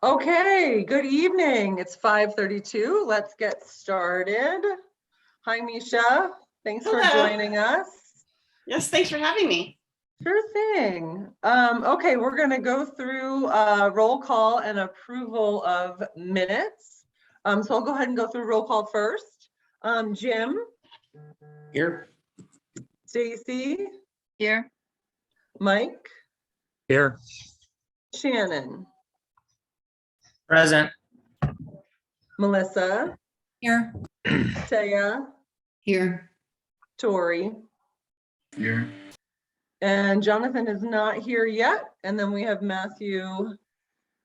Okay, good evening. It's 5:32. Let's get started. Hi, Misha. Thanks for Hello. joining us. Yes, thanks for having me. Sure thing. Okay, we're going to go through roll call and approval of minutes. So I'll go ahead and go through roll call first. Jim. Here. Stacy. Here. Mike. Here. Shannon. Present. Melissa. Here. Taya. Here. Tori. Here. And Jonathan is not here yet. And then we have Matthew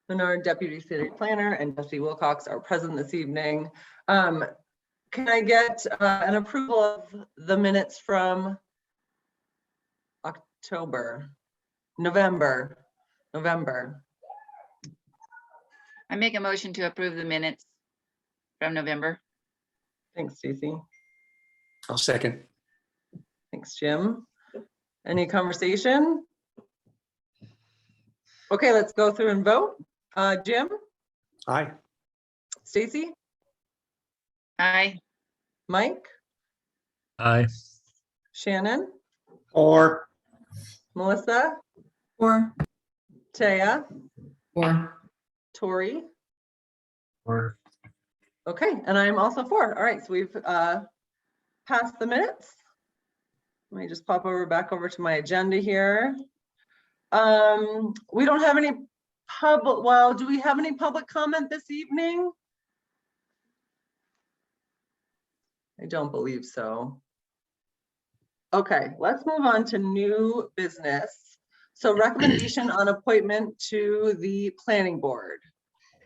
Menard, Deputy City Planner, and Jesse Wilcox are present this evening. Can I get an approval of the minutes from November? I make a motion to approve the minutes from November. Thanks, Stacy. I'll second. Thanks, Jim. Any conversation? Okay, let's go through and vote. Jim? Aye. Stacy? Aye. Mike? Aye. Shannon? Or. Melissa? Four. Taya? Four. Tori? Or. Okay, and I'm also for. All right, so we've passed the minutes. Let me just pop back over to my agenda here. We don't have any do we have any public comment this evening? I don't believe so. Okay, let's move on to new business. So recommendation on appointment to the planning board.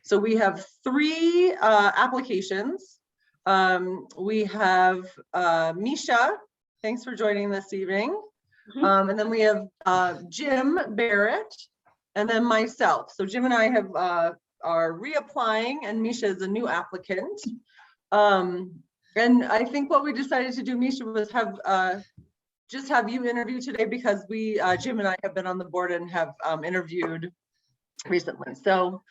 So we have three applications. We have Misha, thanks for joining this evening. And then we have Jim Barrett, and then myself. So Jim and I have are reapplying, and Misha is a new applicant. And I think what we decided to do, Misha, was just have you interview today because Jim and I have been on the board and have interviewed recently. So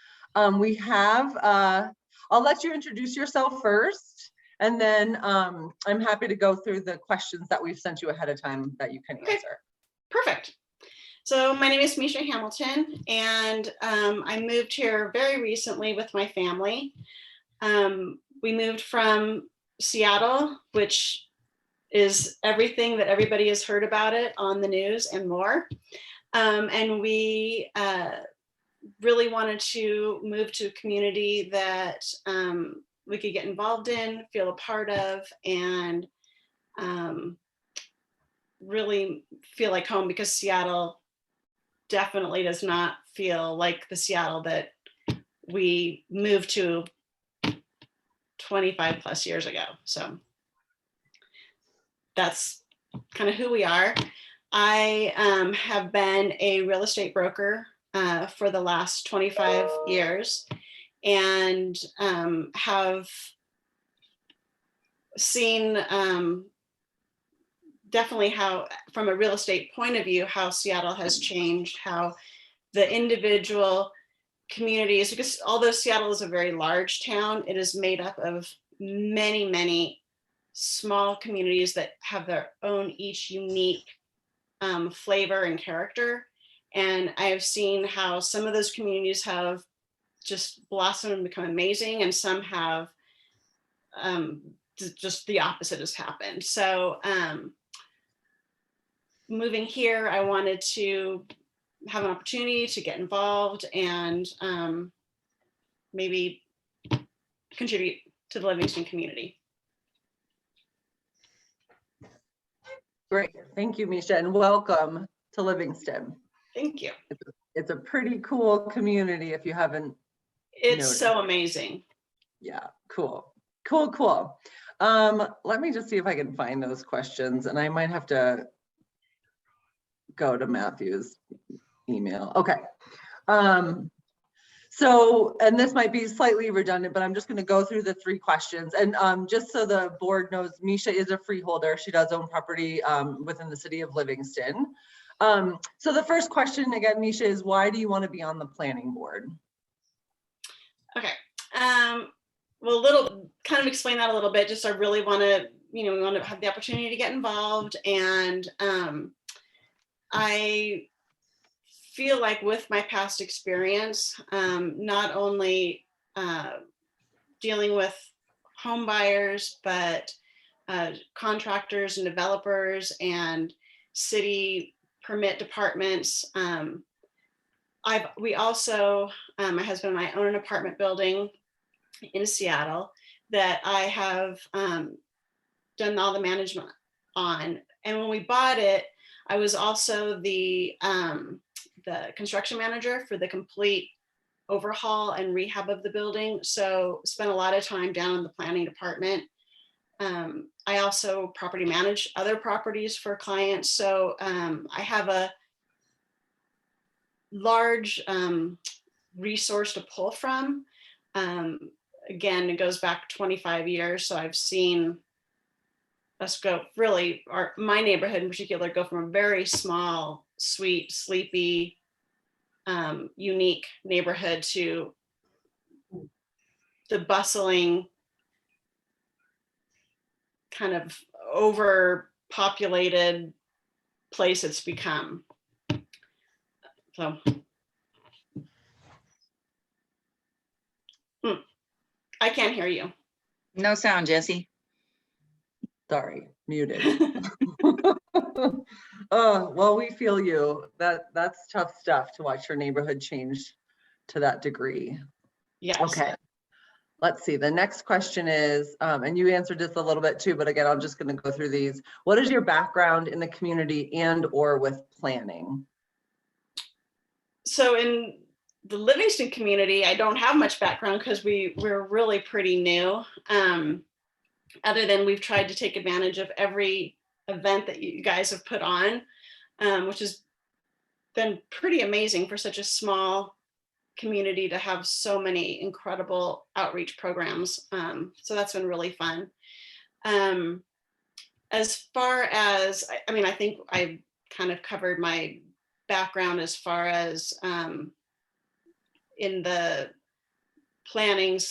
we have, I'll let you introduce yourself first, and then I'm happy to go through the questions that we've sent you ahead of time that you can answer. Perfect. So my name is Misha Hamilton, and I moved here very recently with my family. We moved from Seattle, which is everything that everybody has heard about it on the news and more. And we really wanted to move to a community that we could get involved in, feel a part of, and really feel like home, because Seattle definitely does not feel like the Seattle that we moved to 25 plus years ago. So that's kind of who we are. I have been a real estate broker for the last 25 years, and have seen definitely how, from a real estate point of view, how Seattle has changed, how the individual communities, because although Seattle is a very large town, it is made up of many, many small communities that have their own each unique flavor and character. And I have seen how some of those communities have just blossomed and become amazing, and some have just the opposite has happened. So moving here, I wanted to have an opportunity to get involved and maybe contribute to the Livingston community. Great, thank you, Misha, and welcome to Livingston. Thank you. It's a pretty cool community if you haven't It's noticed. so amazing. Yeah, cool. Let me just see if I can find those questions, and I might have to go to Matthew's email. Okay. So, and this might be slightly redundant, but I'm just going to go through the three questions. And just so the board knows, Misha is a freeholder. She does own property within the city of Livingston. So the first question again, Misha, is why do you want to be on the planning board? Okay. Well, kind of explain that a little bit. Just I really want to, we want to have the opportunity to get involved, and I feel like with my past experience, not only dealing with home buyers, but contractors and developers and city permit departments. We also, my husband and I own an apartment building in Seattle that I have done all the management on. And when we bought it, I was also the construction manager for the complete overhaul and rehab of the building. So spent a lot of time down in the planning department. I also property manage other properties for clients. So I have a large resource to pull from. Again, it goes back 25 years. So I've seen us go really, my neighborhood in particular, go from a very small, sweet, sleepy, unique neighborhood to the kind of overpopulated place it's become. So I can't hear you. No sound, Jesse. Sorry, muted. Oh, well, we feel you. That's tough stuff to watch your neighborhood change to that degree. Yes. Okay. Let's see. The next question is, and you answered this a little bit too, but again, I'm just going to go through these. What is your background in the community and or with planning? So in the Livingston community, I don't have much background because we're really pretty new. Other than we've tried to take advantage of every event that you guys have put on, which has been pretty amazing for such a small community to have so many incredible outreach programs. So that's been really fun. As far as, I think I kind of covered my background as far as in the planning /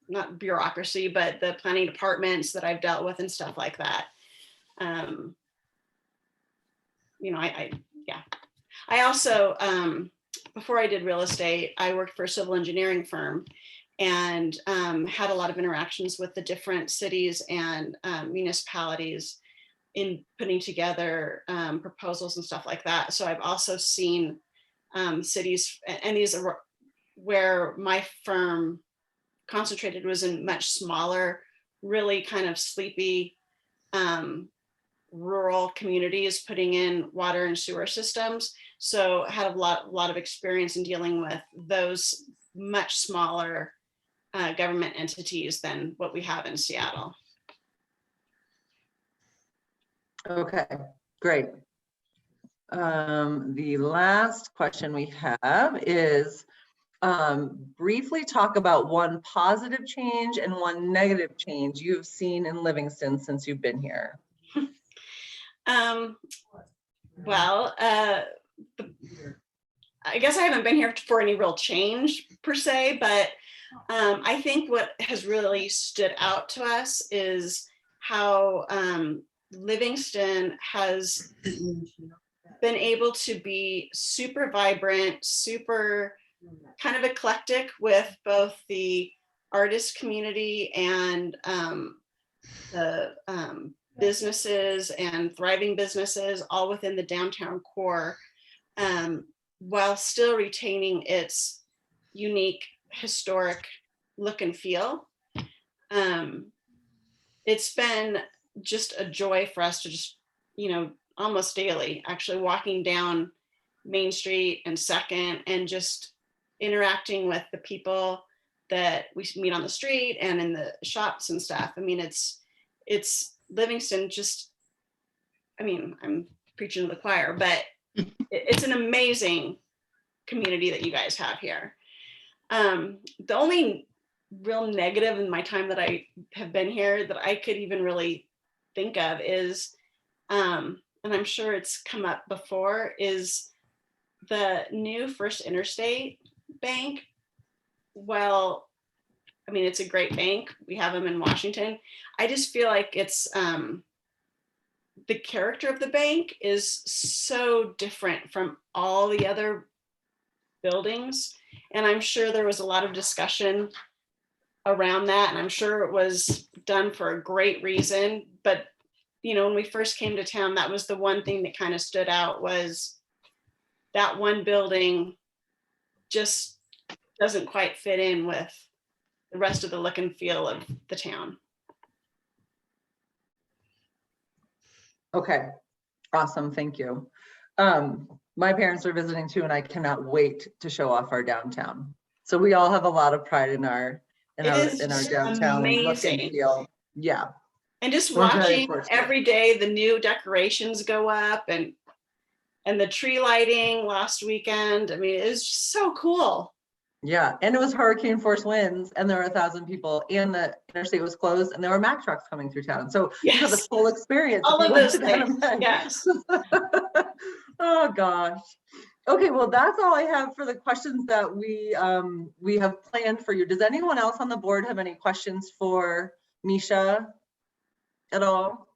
not bureaucracy, but the planning departments that I've dealt with and stuff like that. I also, before I did real estate, I worked for a civil engineering firm and had a lot of interactions with the different cities and municipalities in putting together proposals and stuff like that. So I've also seen cities, and these are where my firm concentrated, was in much smaller, really kind of sleepy rural communities putting in water and sewer systems. So I had a lot of experience in dealing with those much smaller government entities than what we have in Seattle. Okay, great. The last question we have is, briefly talk about one positive change and one negative change you've seen in Livingston since you've been here. Well, I guess I haven't been here for any real change per se, but I think what has really stood out to us is how Livingston has been able to be super vibrant, super kind of eclectic with both the artist community and the businesses and thriving businesses all within the downtown core, while still retaining its unique historic look and feel. It's been just a joy for us to just, almost daily, actually walking down Main Street and Second and just interacting with the people that we meet on the street and in the shops and stuff. I mean, it's Livingston just, I'm preaching to the choir, but it's an amazing community that you guys have here. The only real negative in my time that I have been here that I could even really think of is, and I'm sure it's come up before, is the new First Interstate Bank, well, I mean, it's a great bank. We have them in Washington. I just feel like it's the character of the bank is so different from all the other buildings. And I'm sure there was a lot of discussion around that. And I'm sure it was done for a great reason. But, you know, when we first came to town, that was the one thing that kind of stood out, was that one building just doesn't quite fit in with the rest of the look and feel of the town. Okay, awesome, thank you. My parents are visiting too, and I cannot wait to show off our downtown. So we all have a lot of pride in our It is downtown look and amazing. feel. Yeah, And just We're very watching fortunate. every day the new decorations go up and the tree lighting last weekend. I mean, it was just so cool. yeah, and it was hurricane force winds, and there were 1,000 people, and the interstate was closed, and there were Mack trucks coming through town. So you got the Yes, full experience. all if of you those went to that things. event. Yes. Oh gosh. Okay, well, that's all I have for the questions that we have planned for you. Does anyone else on the board have any questions for Misha at all?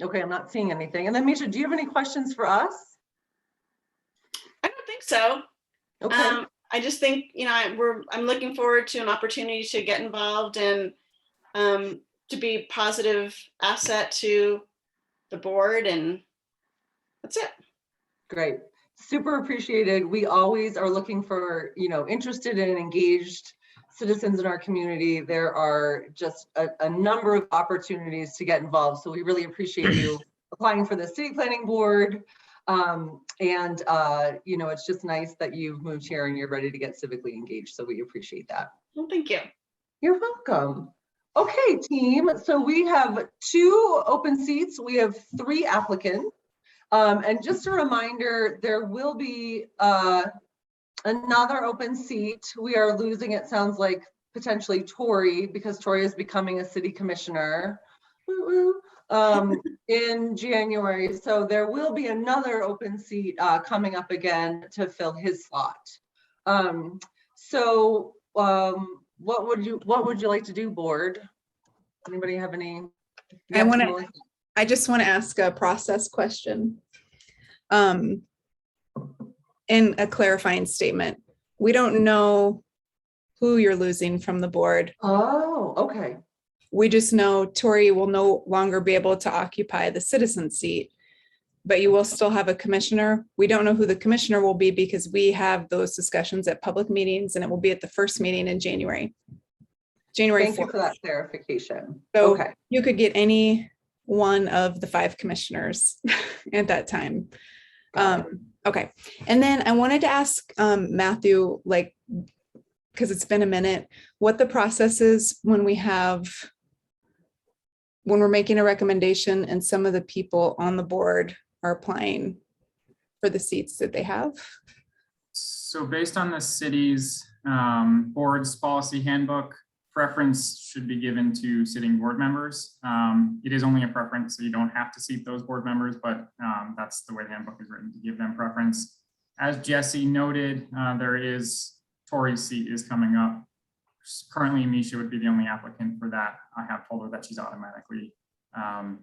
Okay, I'm not seeing anything. And then Misha, do you have any questions for us? I don't think so. Okay. I just think, you know, I'm looking forward to an opportunity to get involved and to be a positive asset to the board, and that's it. Great. Super appreciated. We always are looking for, you know, interested and engaged citizens in our community. There are just a number of opportunities to get involved. So we really appreciate you applying for the city planning board. You know, it's just nice that you've moved here and you're ready to get civically engaged. So we appreciate that. Well, thank you. You're welcome. Okay, team. So we have 2 open seats. We have 3 applicants. And just a reminder, there will be another open seat. We are losing, it sounds like, potentially Tori, because Tori is becoming a city commissioner in January. So there will be another open seat coming up again to fill his slot. What would you like to do, board? Anybody have any? I just want to ask a process question. In a clarifying statement, we don't know who you're losing from the board. Oh, okay. We just know Tori will no longer be able to occupy the citizen seat, but you will still have a commissioner. We don't know who the commissioner will be because we have those discussions at public meetings, and it will be at the first meeting in January. Thank 4th. you for that clarification. So okay. You could get any one of the 5 commissioners at that time. Okay. And then I wanted to ask Matthew, like, because it's been a minute, what the process is when we're making a recommendation and some of the people on the board are applying for the seats that they have. So based on the city's board's policy handbook, preference should be given to sitting board members. It is only a preference, so you don't have to seat those board members, but that's the way the handbook is written, to give them preference. As Jesse noted, Tori's seat is coming up. Currently, Misha would be the only applicant for that. I have told her that she's automatically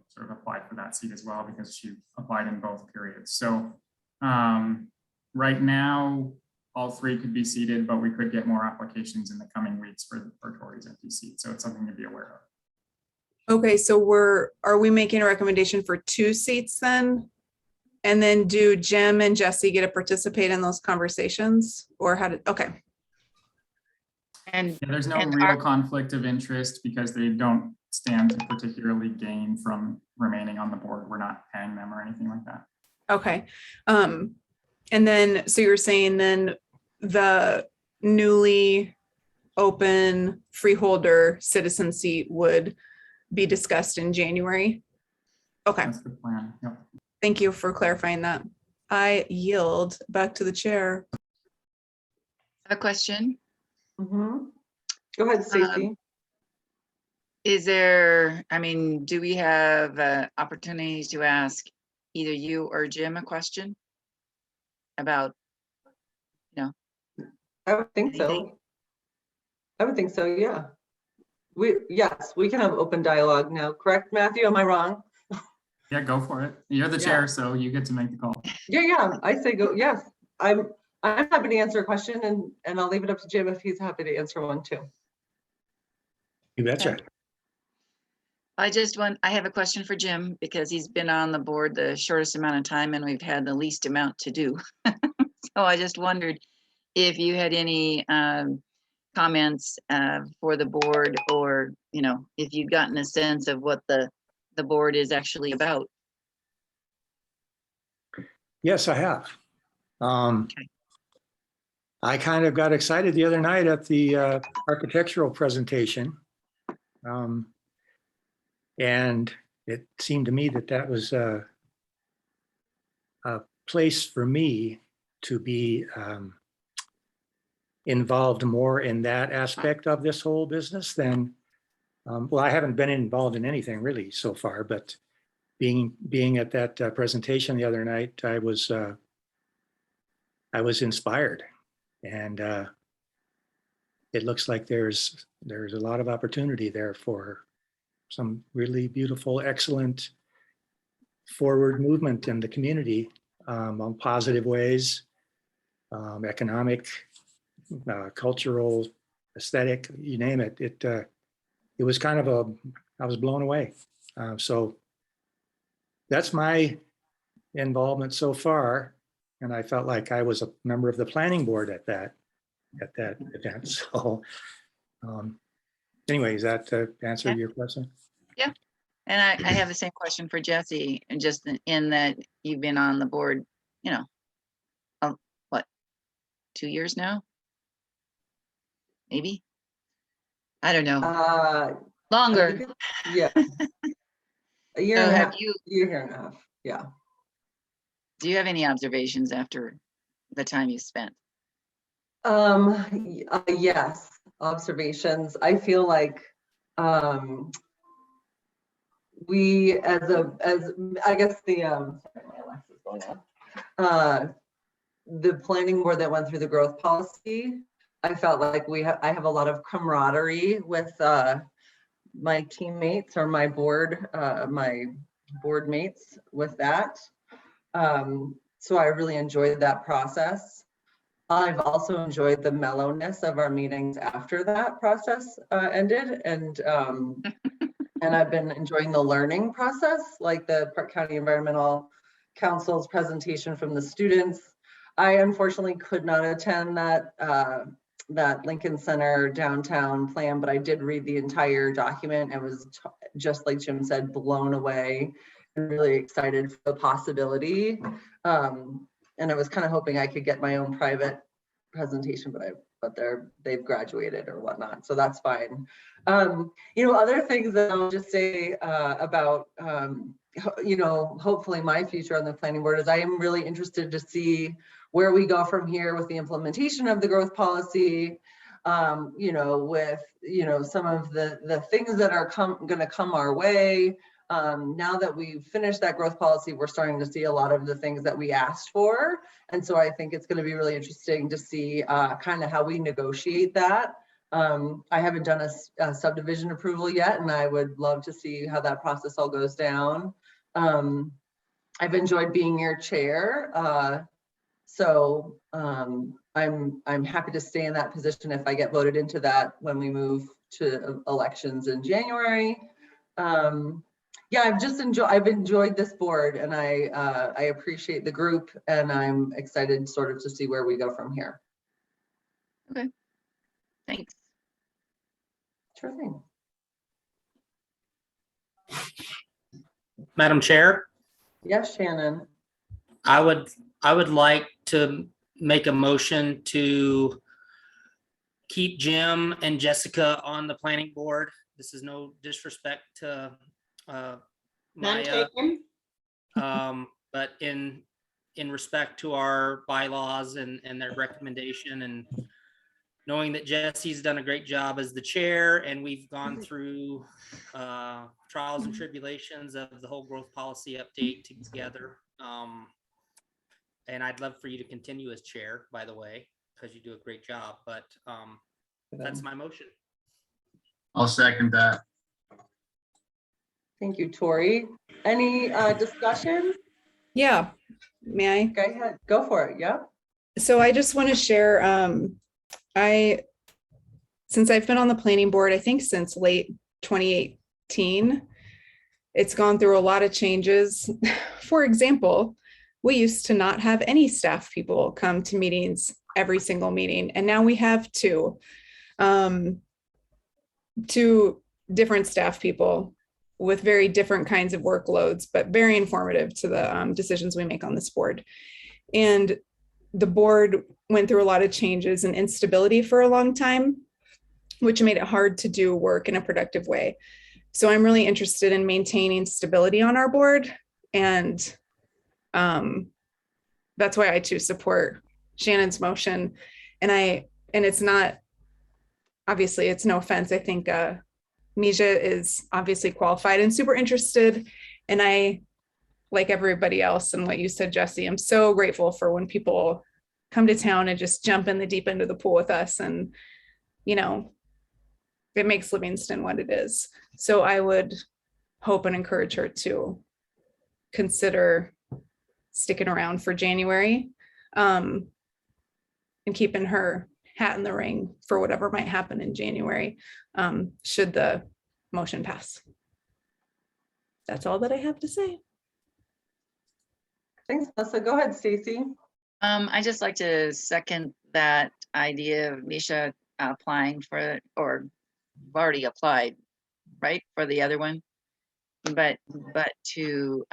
sort of applied for that seat as well, because she applied in both periods. So right now, all 3 could be seated, but we could get more applications in the coming weeks for Tori's empty seat. So it's something to be aware of. Okay, so are we making a recommendation for 2 seats then? And then do Jim and Jesse get to participate in those conversations, or okay. And there's no real conflict of interest because they don't stand to particularly gain from remaining on the board. We're not paying them or anything like that. Okay. And then, so you're saying then the newly open freeholder citizen seat would be discussed in January? Okay. That's the plan. Yep. Thank you for clarifying that. I yield back to the chair. a question. Go ahead, Stacy. Is there, I mean, do we have opportunities to ask either you or Jim a question about, I would think Anything? so. I would think so, yeah. Yes, we can have open dialogue now, correct, Matthew? Am I wrong? Yeah, go for it. You're the Yeah. chair, so you get to make the call. Yeah, I say go, yes. I'm happy to answer a question and I'll leave it up to Jim if he's happy to answer one too. You betcha. I have a question for Jim because he's been on the board the shortest amount of time and we've had the least amount to do. So I just wondered if you had any comments for the board, or, if you've gotten a sense of what the board is actually about. Yes, I have. Okay. I kind of got excited the other night at the architectural presentation. And it seemed to me that that was a place for me to be involved more in that aspect of this whole business than, well, I haven't been involved in anything really so far, but being at that presentation the other night, I was inspired, and it looks like there's a lot of opportunity there for some really beautiful, excellent forward movement in the community, on positive ways, economic, cultural, aesthetic, you name it. It was kind of I was blown away. So that's my involvement so far. And I felt like I was a member of the planning board at that event. So anyways, that answer your question? And I have the same question for Jesse, and just in that you've been on the board, what, 2 years now? Maybe? I don't know. I Longer. think yeah. A year So and a have half, you, year and a half, yeah. do you have any observations after the time you spent? Yes, observations. I feel like we as I guess sorry, my Alexa's going on. The planning board that went through the growth policy, I felt like I have a lot of camaraderie with my teammates or my board mates with that. So I really enjoyed that process. I've also enjoyed the mellowness of our meetings after that process ended, and I've been enjoying the learning process, like the Park County Environmental Council's presentation from the students. I unfortunately could not attend that Lincoln Center downtown plan, but I did read the entire document and was just like Jim said, blown away and really excited for the possibility. And I was kind of hoping I could get my own private presentation, but they've graduated or whatnot, so that's fine. Other things that I'll just say about hopefully my future on the planning board is I am really interested to see where we go from here with the implementation of the growth policy, with some of the things that are going to come our way. Now that we've finished that growth policy, we're starting to see a lot of the things that we asked for. And so I think it's going to be really interesting to see kind of how we negotiate that. I haven't done a subdivision approval yet, and I would love to see how that process all goes down. I've enjoyed being your chair. So I'm happy to stay in that position if I get voted into that when we move to elections in January. Yeah, I've enjoyed this board, and I appreciate the group, and I'm excited sort of to see where we go from here. Okay, thanks. Sure thing. Madam Chair, Yes, Shannon. I would like to make a motion to keep Jim and Jessica on the planning board. This is no disrespect to None Maya, taken. but in respect to our bylaws and their recommendation, and knowing that Jesse's done a great job as the chair, and we've gone through trials and tribulations of the whole growth policy update together. And I'd love for you to continue as chair, by the way, because you do a great job, but that's my motion. I'll second that. Thank you, Tori. Any discussion? Yeah, may I? Go ahead, go for it, yeah. So I just want to share, since I've been on the planning board, I think since late 2018, it's gone through a lot of changes. For example, we used to not have any staff people come to meetings every single meeting, and now we have two different staff people with very different kinds of workloads, but very informative to the decisions we make on this board. And the board went through a lot of changes and instability for a long time, which made it hard to do work in a productive way. So I'm really interested in maintaining stability on our board. And that's why I too support Shannon's motion. And it's not, obviously it's no offense. I think Misha is obviously qualified and super interested. And I, like everybody else and what you said, Jesse, I'm so grateful for when people come to town and just jump in the deep end of the pool with us. And, you know, it makes Livingston what it is. So I would hope and encourage her to consider sticking around for January and keeping her hat in the ring for whatever might happen in January, should the motion pass. That's all that I have to say. Thanks, Melissa. Go ahead, Stacy. I just like to second that idea of Misha applying for, or already applied, right, for the other one, but to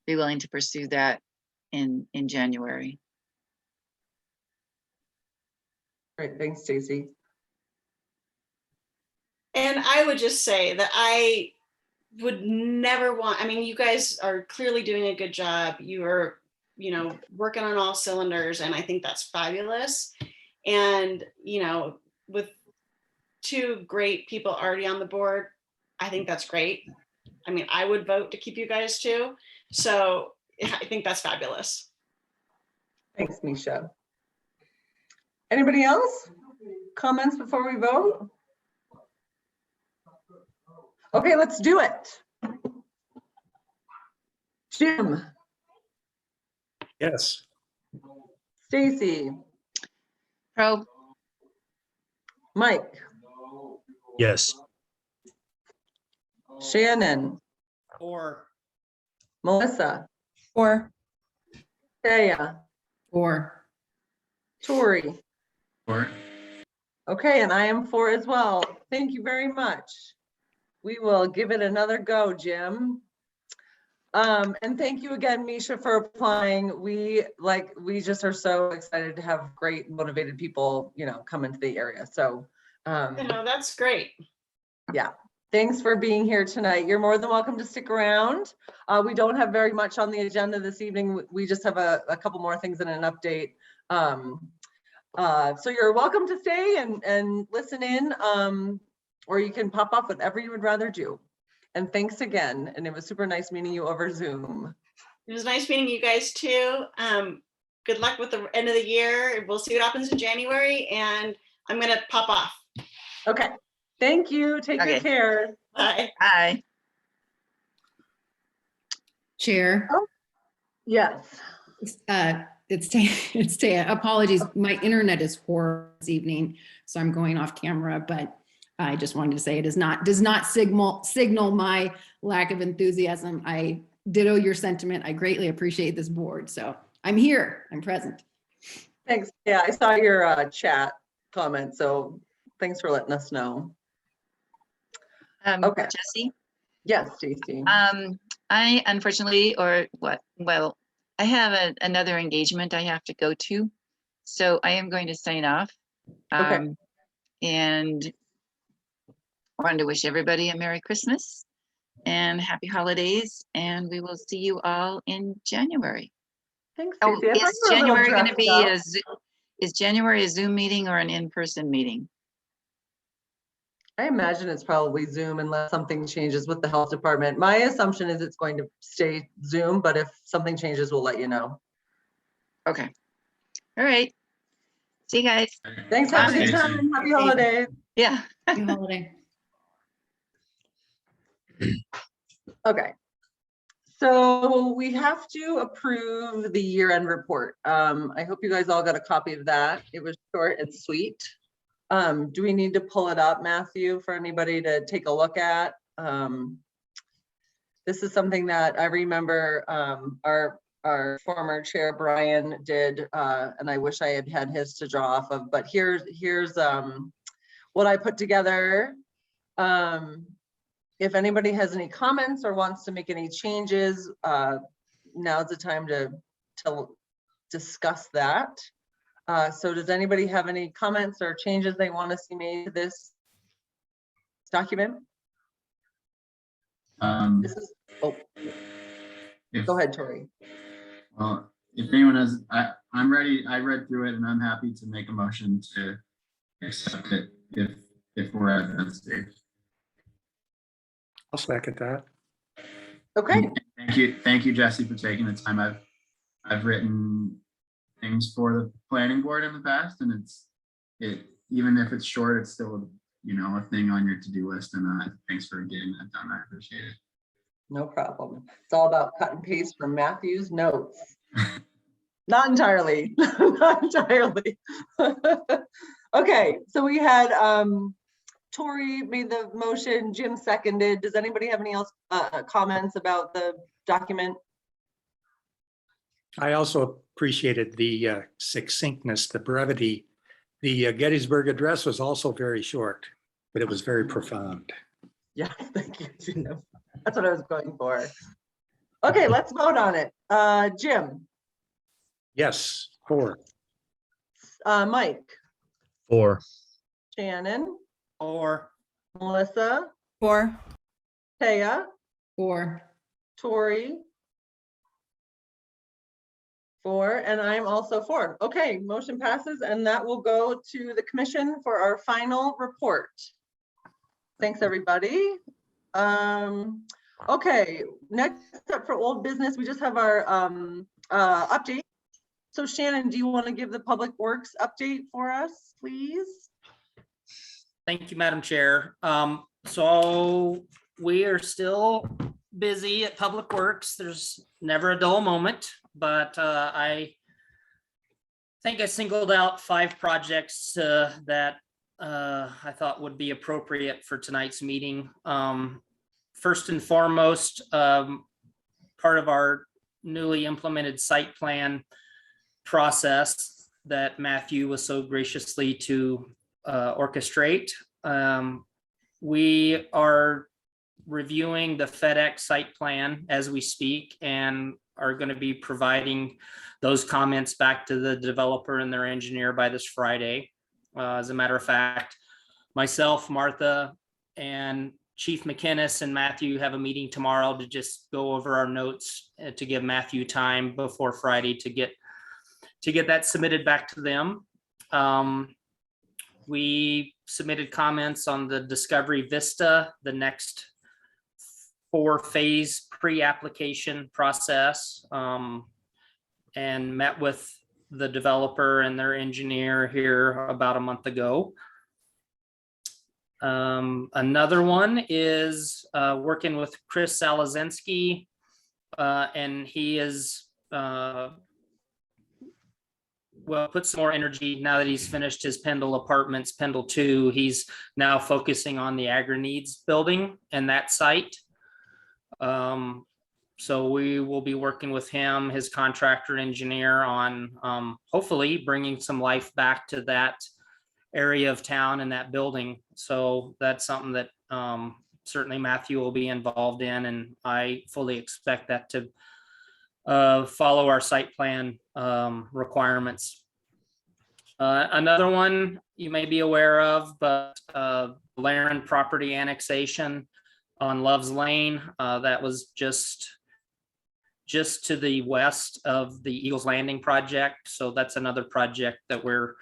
be willing to pursue that in January. Great, thanks, Stacy. And I would just say that I would never want, I mean, you guys are clearly doing a good job. You are, you know, working on all cylinders, and I think that's fabulous. And, you know, with two great people already on the board, I think that's great. I mean, I would vote to keep you guys too. So I think that's fabulous. Thanks, Misha. Anybody else? Comments before we vote? Okay, let's do it. Jim, Yes. Stacy, Pro, Mike, Yes. Shannon, Or Melissa, Or Taya, Or Tori. Or Okay, and I am for as well. Thank you very much. We will give it another go, Jim. And thank you again, Misha, for applying. We just are so excited to have great motivated people, you know, come into the area. So You know, that's great. yeah, thanks for being here tonight. You're more than welcome to stick around. We don't have very much on the agenda this evening. We just have a couple more things and an update. So you're welcome to stay and listen in, or you can pop up, whatever you would rather do. And thanks again. And it was super nice meeting you over Zoom. It was nice meeting you guys too. Good luck with the end of the year. We'll see what happens in January, and I'm gonna pop off. Okay, thank you. Take Okay. good care. Bye. aye. Chair, Yes. it's Taya. Apologies, my internet is horrible this evening, so I'm going off camera, but I just wanted to say it does not signal my lack of enthusiasm. I ditto your sentiment. I greatly appreciate this board, so I'm here, I'm present. Thanks. Yeah, I saw your chat comment, so thanks for letting us know. Okay. Jesse? Yes, Stacy. I unfortunately, well, I have another engagement I have to go to, so I am going to sign off. Okay. And I wanted to wish everybody a Merry Christmas and Happy Holidays, and we will see you all in January. Thanks, Oh, Stacy. I thought is you were a little January going to dressed be up. Is January a Zoom meeting or an in-person meeting? I imagine it's probably Zoom unless something changes with the health department. My assumption is it's going to stay Zoom, but if something changes, we'll let you know. Okay. All right. See you guys. Thanks, have a good Stacy. time. Happy holidays. Yeah. Happy holiday. Okay. So we have to approve the year-end report. I hope you guys all got a copy of that. It was short and sweet. Do we need to pull it up, Matthew, for anybody to take a look at? This is something that I remember our former chair Brian did, and I wish I had had his to draw off of, but here's what I put together. If anybody has any comments or wants to make any changes, now's the time to discuss that. So does anybody have any comments or changes they want to see made to this document? This is, oh, If, go ahead, Tori. well, if anyone has, I'm ready. I read through it and I'm happy to make a motion to accept it if we're at that stage. I'll second that. Okay, Thank you, Jesse, for taking the time. I've written things for the planning board in the past, and even if it's short, it's still a thing on your to-do list. And thanks for getting that done. I appreciate it. no problem. It's all about cut and paste from Matthew's notes. Not entirely, not entirely. Okay, so we had Tori made the motion, Jim seconded. Does anybody have any else comments about the document? I also appreciated the succinctness, the brevity. The Gettysburg Address was also very short, but it was very profound. Yeah, thank you, Jim. That's what I was going for. Okay, let's vote on it. Jim, Yes, 4. Mike, 4. Shannon, Or Melissa, 4. Taya, 4. Tori, 4, and I'm also 4. Okay, motion passes, and that will go to the commission for our final report. Thanks, everybody. Okay, next up for old business, we just have our update. So Shannon, do you want to give the Public Works update for us, please? Thank you, Madam Chair. So we are still busy at Public Works. There's never a dull moment, but I think I singled out 5 projects that I thought would be appropriate for tonight's meeting. First and foremost, part of our newly implemented site plan process that Matthew was so graciously to orchestrate. We are reviewing the Fedex site plan as we speak and are going to be providing those comments back to the developer and their engineer by this Friday. As a matter of fact, myself, Martha, and Chief McInnes and Matthew have a meeting tomorrow to just go over our notes to give Matthew time before Friday to get that submitted back to them. We submitted comments on the Discovery Vista, the next 4-phase pre-application process, and met with the developer and their engineer here about a month ago. Another one is working with Chris Salazinski, and he is put some more energy now that he's finished his Pendle Apartments, Pendle 2. He's now focusing on the Agri Needs building and that site. So we will be working with him, his contractor engineer, on hopefully bringing some life back to that area of town and that building. So that's something that certainly Matthew will be involved in, and I fully expect that to follow our site plan requirements. Another one you may be aware of, but Laryn property annexation on Love's Lane, that was just just to the west of the Eagles Landing project. So that's another project that we're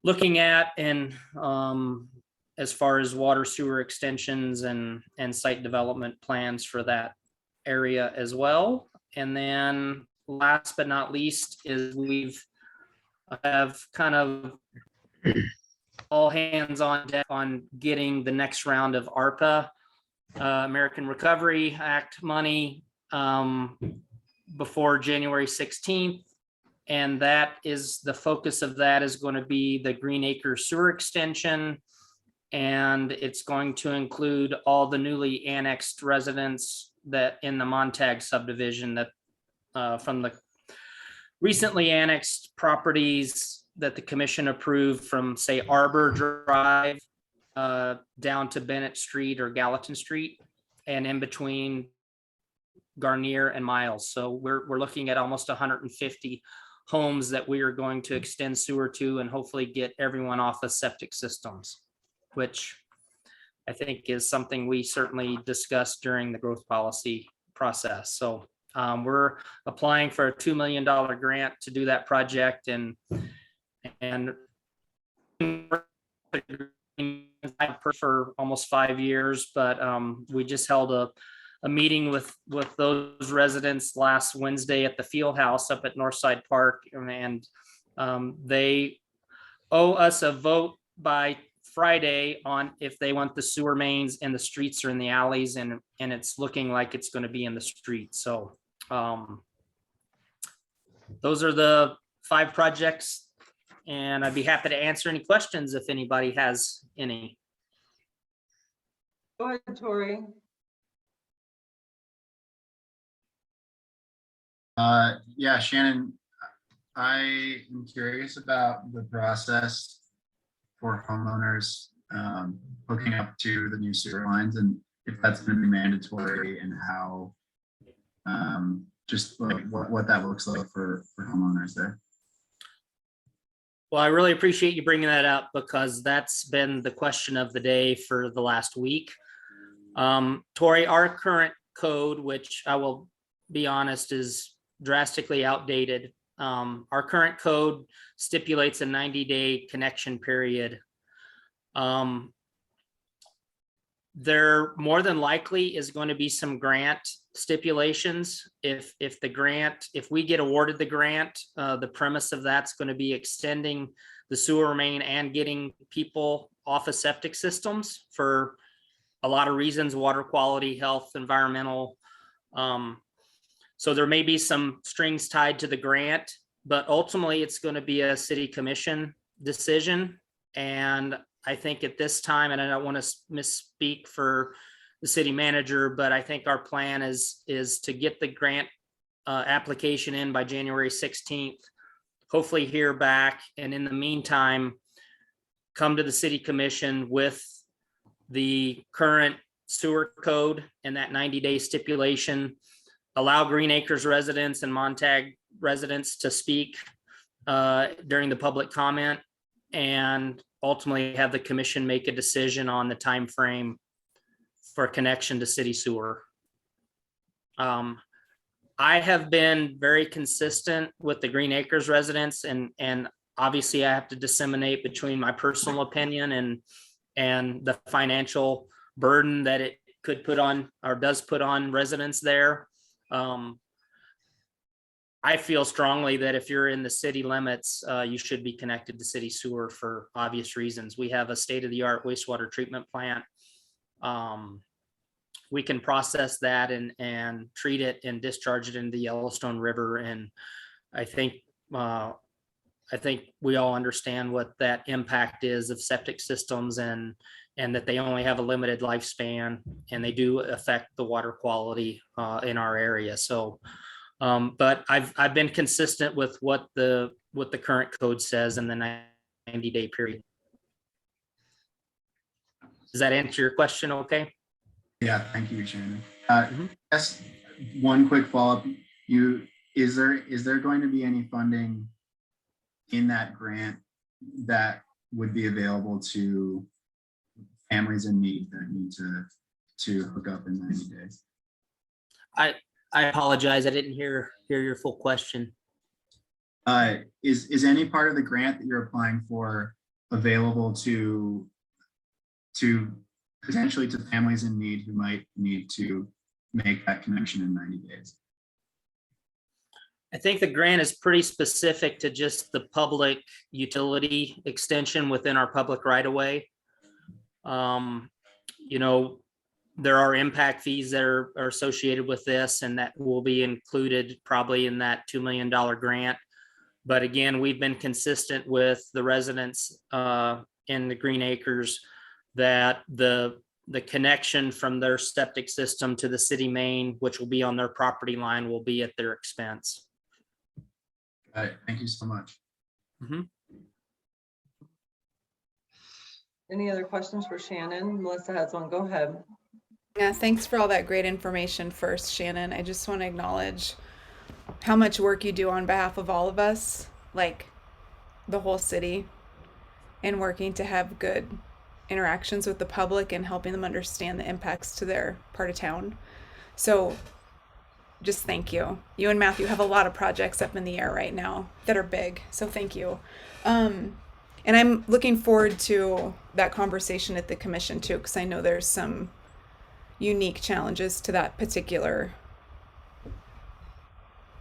looking at, and as far as water sewer extensions and site development plans for that area as well. And then last but not least is we have kind of all hands on deck on getting the next round of ARPA, American Recovery Act money before January 16th. And that is, the focus of that is going to be the Green Acre sewer extension. And it's going to include all the newly annexed residents that in the Montag subdivision that from the recently annexed properties that the commission approved from, say, Arbor Drive down to Bennett Street or Gallatin Street, and in between Garnier and Miles. So we're looking at almost 150 homes that we are going to extend sewer to and hopefully get everyone off of septic systems, which I think is something we certainly discussed during the growth policy process. So we're applying for a $2 million grant to do that project, and for almost 5 years, but we just held a meeting with those residents last Wednesday at the field house up at Northside Park, and they owe us a vote by Friday on if they want the sewer mains in the streets or in the alleys, and it's looking like it's going to be in the streets. So those are the 5 projects, and I'd be happy to answer any questions if anybody has any. Go ahead, Tori. Yeah, Shannon, I am curious about the process for homeowners hooking up to the new sewer lines, and if that's going to be mandatory, and how just like what that looks like for homeowners there. Well, I really appreciate you bringing that up, because that's been the question of the day for the last week. Tori, our current code, which I will be honest is drastically outdated. Our current code stipulates a 90-day connection period. There more than likely is going to be some grant stipulations. If we get awarded the grant, the premise of that's going to be extending the sewer main and getting people off of septic systems for a lot of reasons: water quality, health, environmental. So there may be some strings tied to the grant, but ultimately it's going to be a city commission decision. And I think at this time, and I don't want to misspeak for the city manager, but I think our plan is to get the grant application in by January 16th, hopefully hear back. And in the meantime, come to the city commission with the current sewer code and that 90-day stipulation, allow Green Acres residents and Montag residents to speak during the public comment, and ultimately have the commission make a decision on the time frame for connection to city sewer. I have been very consistent with the Green Acres residents, and obviously I have to disseminate between my personal opinion and the financial burden that it could put on, or does put on, residents there. I feel strongly that if you're in the city limits, you should be connected to city sewer for obvious reasons. We have a state-of-the-art wastewater treatment plant. We can process that and treat it and discharge it into the Yellowstone River. And I think we all understand what that impact is of septic systems, and that they only have a limited lifespan, and they do affect the water quality in our area. So, but I've been consistent with what the current code says in the 90-day period. Does that answer your question? Okay. Yeah, thank you, Shannon. Yes, one quick follow-up. Is there going to be any funding in that grant that would be available to families in need that need to hook up in 90 days? I apologize. I didn't hear your full question. Is any part of the grant that you're applying for available to potentially to families in need who might need to make that connection in 90 days? I think the grant is pretty specific to just the public utility extension within our public right of way. You know, there are impact fees that are associated with this, and that will be included probably in that $2 million grant. But again, we've been consistent with the residents in the Green Acres that the connection from their septic system to the city main, which will be on their property line, will be at their expense. Got it. Thank you so much. Any other questions for Shannon? Melissa has one. Go ahead. Yeah, thanks for all that great information first, Shannon. I just want to acknowledge how much work you do on behalf of all of us, like the whole city, and working to have good interactions with the public and helping them understand the impacts to their part of town. So just thank you. You and Matthew have a lot of projects up in the air right now that are big. So thank you. And I'm looking forward to that conversation at the commission too, because I know there's some unique challenges to that particular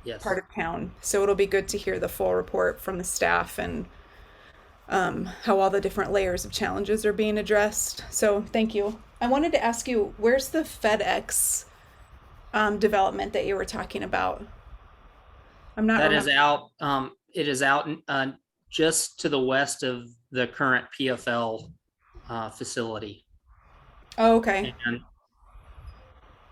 Yes. part of town. So it'll be good to hear the full report from the staff and how all the different layers of challenges are being addressed. So thank you. I wanted to ask you, where's the Fedex development that you were talking about? I'm not. That is remember- out. It is out just to the west of the current PFL facility. Oh, okay. And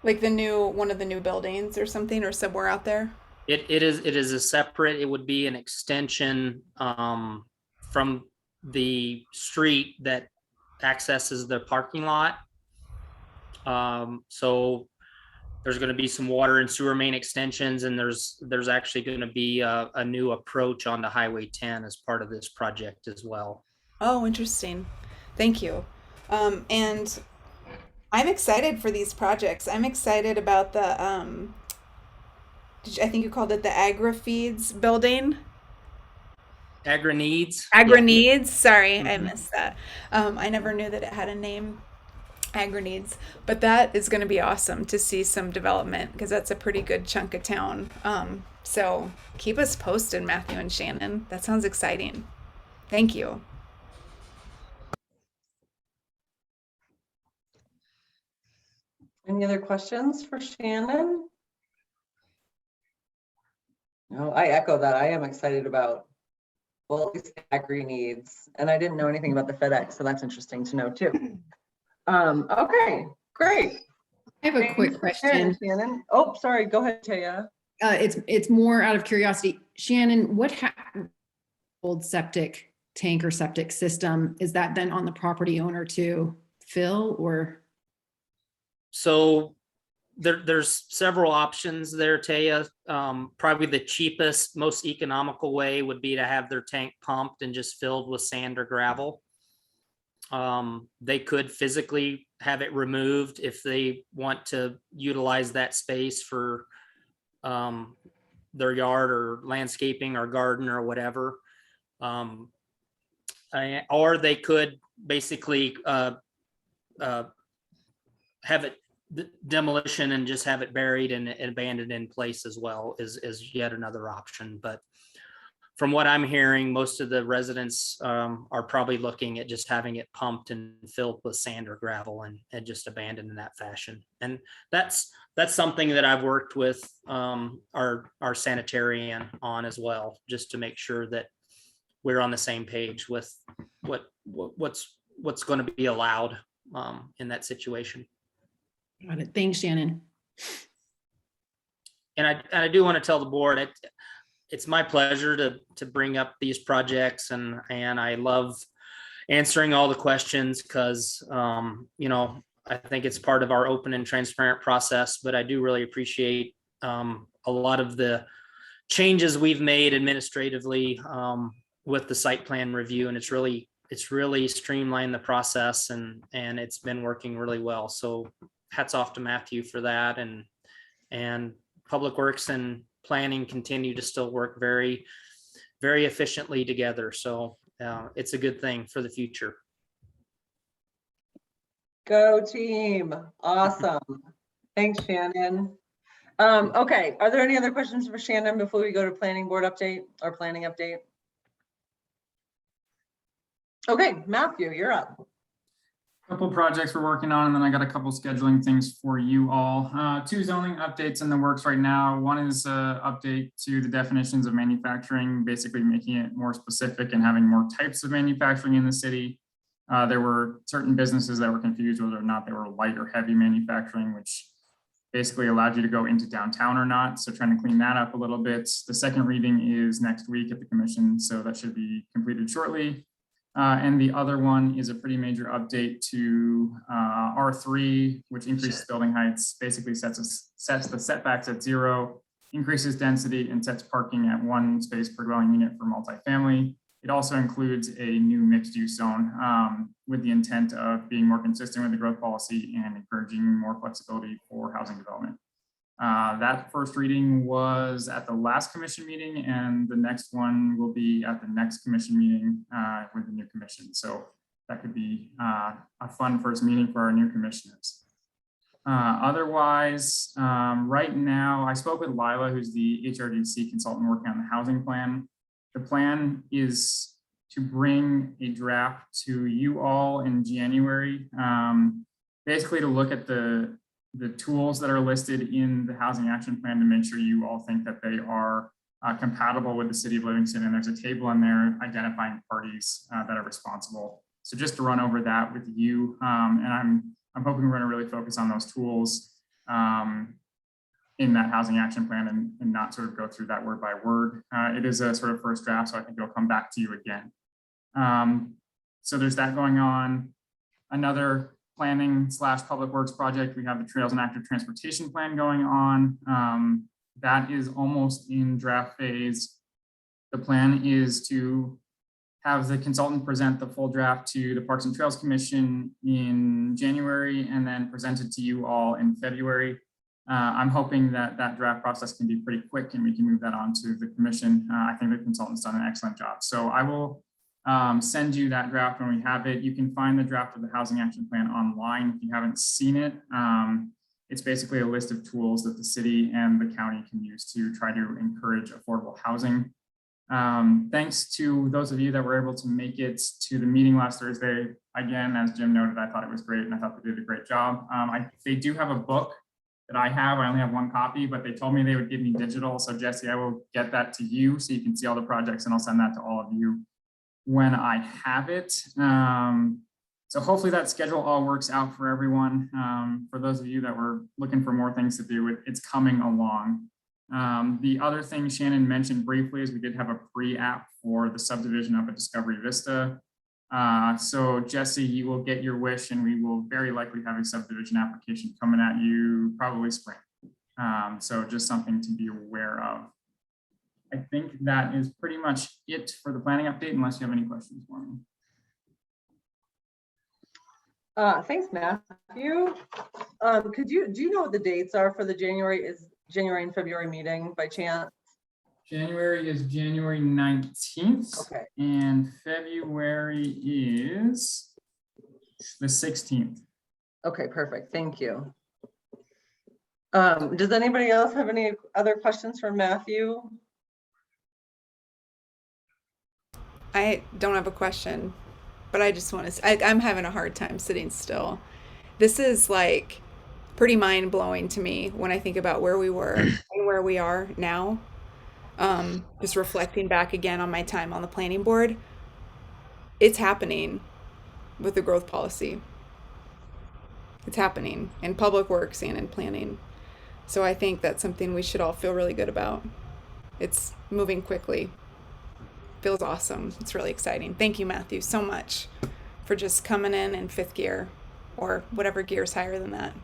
Like one of the new buildings or something, or somewhere out there. it is a separate. It would be an extension from the street that accesses the parking lot. So there's going to be some water and sewer main extensions, and there's actually going to be a new approach onto Highway 10 as part of this project as well. Oh, interesting. Thank you. And I'm excited for these projects. I'm excited about the I think you called it the Agri Feeds building. Agri needs. Agri Yeah. Needs. Sorry, I Mhm. missed that. I never knew that it had a name. Agri Needs, but that is going to be awesome to see some development because that's a pretty good chunk of town. So keep us posted, Matthew and Shannon. That sounds exciting. Thank you. Any other questions for Shannon? No, I echo that. I am excited about, well, at least the Acre needs, and I didn't know anything about the FedEx, so that's interesting to know too. Okay, great. I have a quick Thanks, question. Shannon. Oh, sorry. Go ahead, Taya. It's more out of curiosity. Shannon, old septic tank or septic system, is that then on the property owner to fill or? So there's several options there, Taya. Probably the cheapest, most economical way would be to have their tank pumped and just filled with sand or gravel. They could physically have it removed if they want to utilize that space for their yard or landscaping or garden or whatever. Or they could basically have it demolition and just have it buried and abandoned in place as well is yet another option. But from what I'm hearing, most of the residents are probably looking at just having it pumped and filled with sand or gravel and just abandoned in that fashion. And that's something that I've worked with our sanitarian on as well, just to make sure that we're on the same page with what's going to be allowed in that situation. Got it. Thanks, Shannon. And I do want to tell the board it's my pleasure to bring up these projects, and I love answering all the questions because I think it's part of our open and transparent process. But I do really appreciate a lot of the changes we've made administratively with the site plan review, and it's really streamlined the process, and it's been working really well. So hats off to Matthew for that, and Public Works and Planning continue to still work very, very efficiently together. So it's a good thing for the future. Go team. Awesome. Thanks, Shannon. Okay, are there any other questions for Shannon before we go to planning board update or planning update? Okay, Matthew, you're up. Couple projects we're working on, and then I got a couple scheduling things for you all. 2 zoning updates in the works right now. One is update to the definitions of manufacturing, basically making it more specific and having more types of manufacturing in the city. There were certain businesses that were confused whether or not they were light or heavy manufacturing, which basically allowed you to go into downtown or not. So trying to clean that up a little bit. The second reading is next week at the commission, so that should be completed shortly. And the other one is a pretty major update to R3, which increases building heights, basically sets the setbacks at 0, increases density, and sets parking at 1 space per dwelling unit for multifamily. It also includes a new mixed-use zone with the intent of being more consistent with the growth policy and encouraging more flexibility for housing development. That first reading was at the last commission meeting, and the next one will be at the next commission meeting with the new commission. So that could be a fun first meeting for our new commissioners. Otherwise, right now, I spoke with Lila, who's the HRDC consultant working on the housing plan. The plan is to bring a draft to you all in January, basically to look at the tools that are listed in the housing action plan to make sure you all think that they are compatible with the city of Livingston. And there's a table in there identifying parties that are responsible. So just to run over that with you, and I'm hoping we're going to really focus on those tools in that housing action plan and not sort of go through that word by word. It is a sort of first draft, so I think it'll come back to you again. So there's that going on. Another planning / public works project, we have the Trails and Active Transportation Plan going on. That is almost in draft phase. The plan is to have the consultant present the full draft to the Parks and Trails Commission in January and then present it to you all in February. I'm hoping that that draft process can be pretty quick and we can move that on to the commission. I think the consultant's done an excellent job. So I will send you that draft when we have it. You can find the draft of the housing action plan online if you haven't seen it. It's basically a list of tools that the city and the county can use to try to encourage affordable housing. Thanks to those of you that were able to make it to the meeting last Thursday. Again, as Jim noted, I thought it was great and I thought they did a great job. They do have a book that I have. I only have 1 copy, but they told me they would give me digital. So Jesse, I will get that to you so you can see all the projects and I'll send that to all of you when I have it. So hopefully that schedule all works out for everyone. For those of you that were looking for more things to do, it's coming along. The other thing Shannon mentioned briefly is we did have a pre-app for the subdivision up at Discovery Vista. So Jesse, you will get your wish and we will very likely have a subdivision application coming at you probably spring. So just something to be aware of. I think that is pretty much it for the planning update, unless you have any questions for me. Thanks, Matthew. Do you know what the dates are for the January and February meeting by chance? January is January 19th. Okay. And February is the 16th. Okay, perfect. Thank you. Does anybody else have any other questions for Matthew? I don't have a question, but I just want to, I'm having a hard time sitting still. This is like pretty mind blowing to me when I think about where we were and where we are now. Just reflecting back again on my time on the planning board, it's happening with the growth policy. It's happening in public works and in planning. So I think that's something we should all feel really good about. It's moving quickly. Feels awesome. It's really exciting. Thank you, Matthew, so much for just coming in 5th gear or whatever gear is higher than that.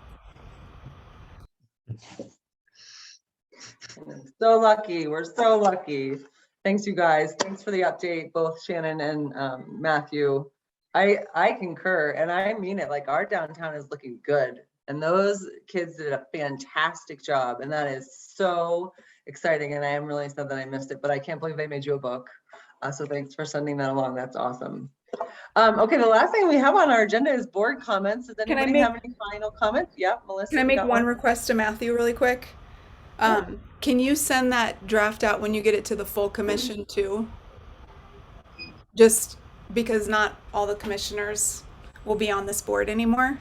So lucky. We're so lucky. Thanks, you guys. Thanks for the update, both Shannon and Matthew. I concur, and I mean it. Like, our downtown is looking good, And those kids did a fantastic job, and that is so exciting. And I am really sad that I missed it, but I can't believe they made you a book. So thanks for sending that along. That's awesome. Okay, the last thing we have on our agenda is board comments. Does Can I anybody make- have any final comments? Yeah, Melissa. Can I you make got one request to Matthew really quick? Can you send that draft out when you get it to the full commission too? Just because not all the commissioners will be on this board anymore.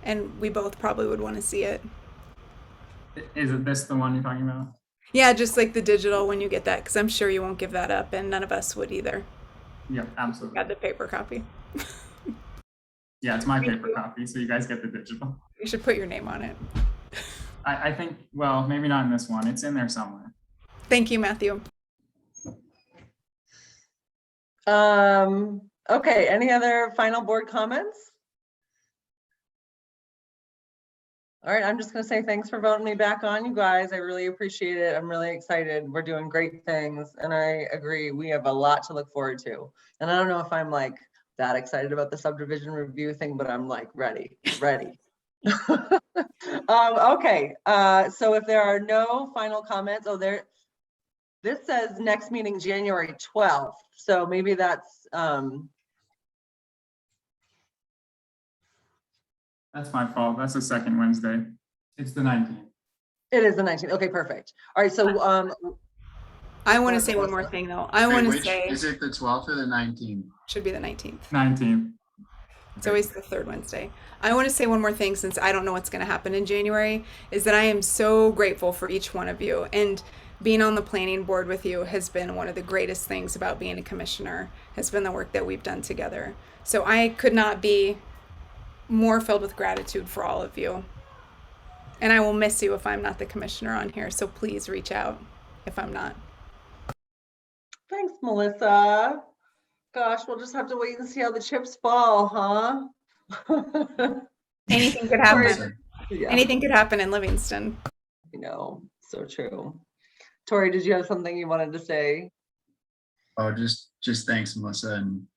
And we both probably would want to see it. Is it this the one you're talking about? Yeah, just like the digital when you get that, because I'm sure you won't give that up and none of us would either. Yep, absolutely. Got the paper copy. Yeah, it's my paper copy, so you guys get the digital. You should put your name on it. I think, well, maybe not in this one. It's in there somewhere. Thank you, Matthew. Okay, any other final board comments? All right, I'm just gonna say thanks for voting me back on, you guys. I really appreciate it. I'm really excited. We're doing great things, and I agree, we have a lot to look forward to. And I don't know if I'm like that excited about the subdivision review thing, but I'm like ready. Okay, so if there are no final comments, this says next meeting January 12th, so maybe that's That's my fault. That's the second Wednesday. It's the 19th. it is the 19th. Okay, perfect. All right, so I want to say one more thing though. I want to say Is it the 12th or the 19th? should be the 19th. 19th. It's always the third Wednesday. I want to say one more thing since I don't know what's going to happen in January is that I am so grateful for each one of you. And being on the planning board with you has been one of the greatest things about being a commissioner, has been the work that we've done together. So I could not be more filled with gratitude for all of you. And I will miss you if I'm not the commissioner on here. So please reach out if I'm not. thanks, Melissa. Gosh, we'll just have to wait and see how the chips fall, huh? Anything could happen. Yeah, Anything could happen in Livingston. you know, so true. Tori, did you have something you wanted to say? Oh, just thanks, Melissa. And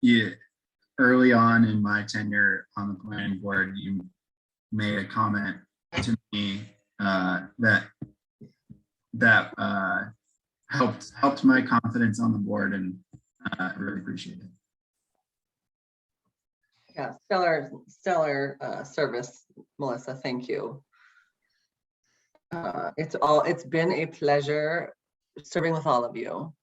yeah, early on in my tenure on the planning board, you made a comment to me that helped my confidence on the board, and I really appreciate it. Yeah, stellar service, Melissa. Thank you. It's been a pleasure serving with all of you.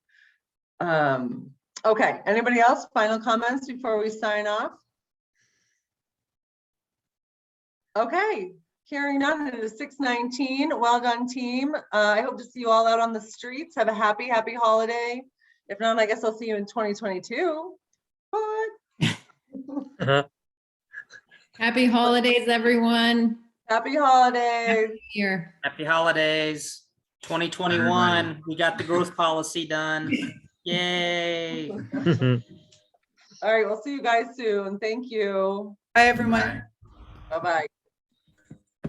Okay, anybody else? Final comments before we sign off? Okay, hearing none, it is 6:19. Well done, team. I hope to see you all out on the streets. Have a happy holiday. If not, I guess I'll see you in 2022. But Happy holidays, everyone. happy holidays. Here. Happy holidays. 2021, we got the growth policy done. Yay. All right, we'll see you guys soon. Thank you. Bye, everyone. Bye. Bye-bye.